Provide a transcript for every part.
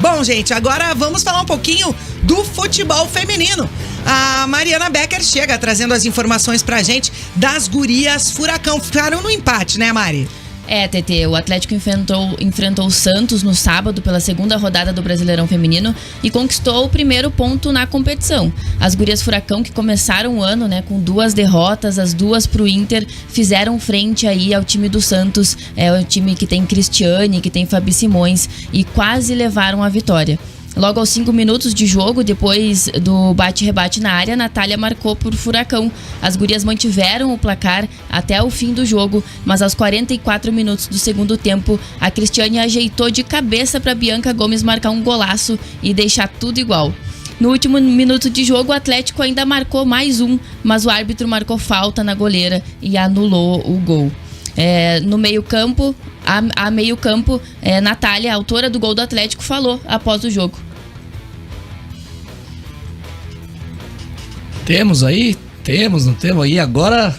Bom, gente, agora vamos falar um pouquinho do futebol feminino. A Mariana Becker chega trazendo as informações pra gente das gurias Furacão. Ficaram no empate, né, Mari? TT, o Atlético enfrentou o Santos no sábado pela segunda rodada do Brasileirão Feminino e conquistou o primeiro ponto na competição. As gurias Furacão, que começaram o ano, né, com 2 derrotas, as 2 pro Inter, fizeram frente aí ao time do Santos, o time que tem Cristiane, que tem Fabi Simões, e quase levaram a vitória. Logo aos 5 minutos de jogo, depois do bate-rebate na área, a Natália marcou por Furacão. As gurias mantiveram o placar até o fim do jogo, mas aos 44 minutos do segundo tempo, a Cristiane ajeitou de cabeça para Bianca Gomes marcar um golaço e deixar tudo igual. No último minuto de jogo, o Atlético ainda marcou mais um, mas o árbitro marcou falta na goleira e anulou o gol. No meio-campo, a meio-campo, Natália, autora do gol do Atlético, falou após o jogo. Temos, não temos aí, agora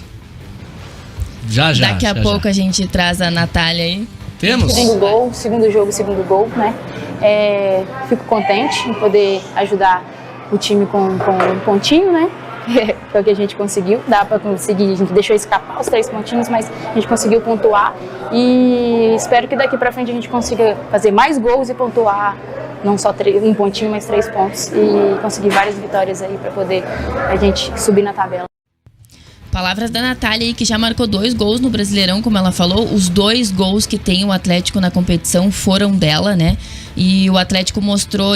já. Daqui a pouco a gente traz a Natália aí. Temos? Segundo gol, né? Fico contente em poder ajudar o time com um pontinho, né? Foi o que a gente conseguiu, dá para conseguir, a gente deixou escapar os 3 pontinhos, mas a gente conseguiu pontuar e espero que daqui para frente a gente consiga fazer mais gols e pontuar, não só um pontinho, mas 3 pontos e conseguir várias vitórias aí para poder a gente subir na tabela. Palavras da Natália aí, que já marcou 2 gols no Brasileirão, como ela falou. Os 2 gols que tem o Atlético na competição foram dela, né? E o Atlético mostrou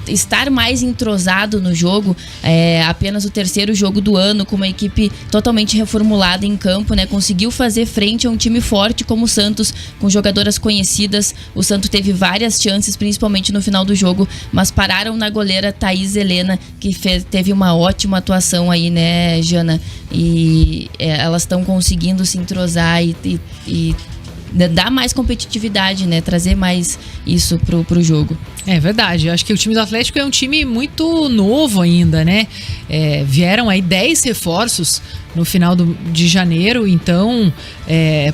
estar mais entrosado no jogo, apenas o 3º jogo do ano, com uma equipe totalmente reformulada em campo, né? Conseguiu fazer frente a um time forte como o Santos, com jogadoras conhecidas. O Santos teve várias chances, principalmente no final do jogo, mas pararam na goleira Thaís Helena, que teve uma ótima atuação aí, né, Jana? E elas estão conseguindo se entrosar e dar mais competitividade, né? Trazer mais isso pro jogo. É verdade, eu acho que o time do Atlético é um time muito novo ainda, né? Vieram aí 10 reforços no final de janeiro, então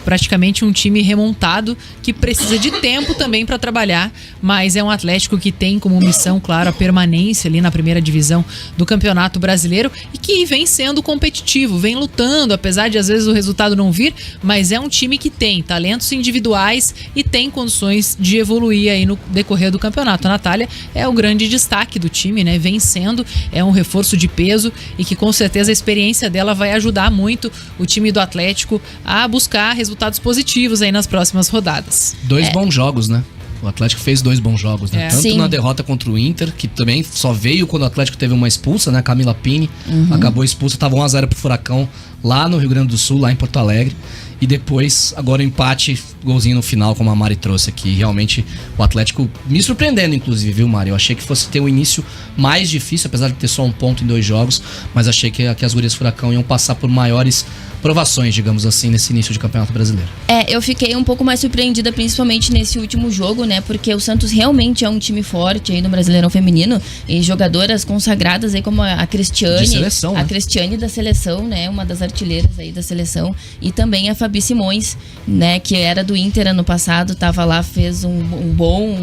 praticamente um time remontado que precisa de tempo também para trabalhar, mas é um Atlético que tem como missão, claro, a permanência ali na primeira divisão do Campeonato Brasileiro e que vem sendo competitivo, vem lutando, apesar de às vezes o resultado não vir, mas é um time que tem talentos individuais e tem condições de evoluir aí no decorrer do campeonato. A Natália é o grande destaque do time, né? Vem sendo, é um reforço de peso e que com certeza a experiência dela vai ajudar muito o time do Atlético a buscar resultados positivos aí nas próximas rodadas. 2 bons jogos, né? O Atlético fez 2 bons jogos, né? Tanto Sim. na derrota contra o Inter, que também só veio quando o Atlético teve uma expulsa, né? Camila Pini acabou expulsa, tava 1-0 pro Furacão lá no Rio Grande do Sul, lá em Porto Alegre. E depois, agora o empate, golzinho no final, como a Mari trouxe aqui. Realmente, o Atlético me surpreendendo, inclusive, viu, Mari? Eu achei que fosse ter um início mais difícil, apesar de ter só 1 ponto em 2 jogos. Mas achei que as gurias Furacão iam passar por maiores provações, digamos assim, nesse início de Campeonato Brasileiro. Eu fiquei um pouco mais surpreendida, principalmente nesse último jogo, né? Porque o Santos realmente é um time forte aí no Brasileirão Feminino e jogadoras consagradas aí como a Cristiane. De seleção, né? A Cristiane da seleção, né? Uma das artilheiras aí da seleção. E também a Fabi Simões, né? Que era do Inter ano passado, tava lá, fez um bom,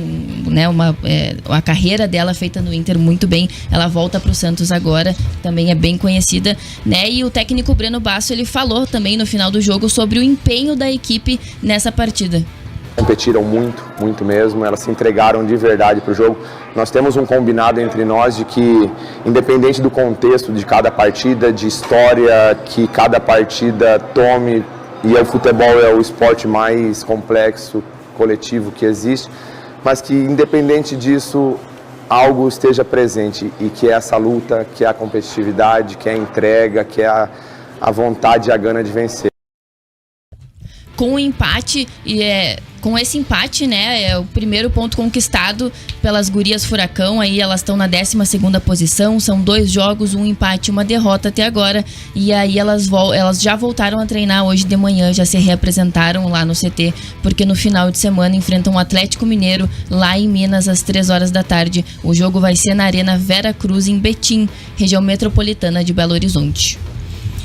né? A carreira dela feita no Inter muito bem. Ela volta pro Santos agora, também é bem conhecida, né? E o técnico Breno Basso, ele falou também no final do jogo sobre o empenho da equipe nessa partida. Competiram muito mesmo, elas se entregaram de verdade para o jogo. Nós temos um combinado entre nós de que, independente do contexto de cada partida, de história que cada partida tome, e o futebol é o esporte mais complexo, coletivo que existe, mas que, independente disso, algo esteja presente e que é essa luta, que é a competitividade, que é a entrega, que é a vontade e a gana de vencer. Com o empate, com esse empate, né, é o primeiro ponto conquistado pelas gurias Furacão, aí elas estão na 12ª posição, são 2 jogos, 1 empate e 1 derrota até agora, e aí elas já voltaram a treinar hoje de manhã, já se reapresentaram lá no CT, porque no final de semana enfrentam o Atlético Mineiro lá em Minas às 3 horas da tarde. O jogo vai ser na Arena Vera Cruz, em Betim, região metropolitana de Belo Horizonte.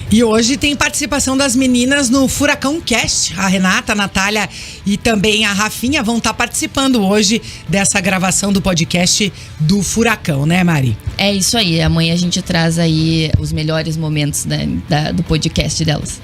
E hoje tem participação das meninas no Furacão Cast. A Renata, a Natália e também a Rafinha vão estar participando hoje dessa gravação do podcast do Furacão, né, Mari? É isso aí. Amanhã a gente traz aí os melhores momentos, né, do podcast delas.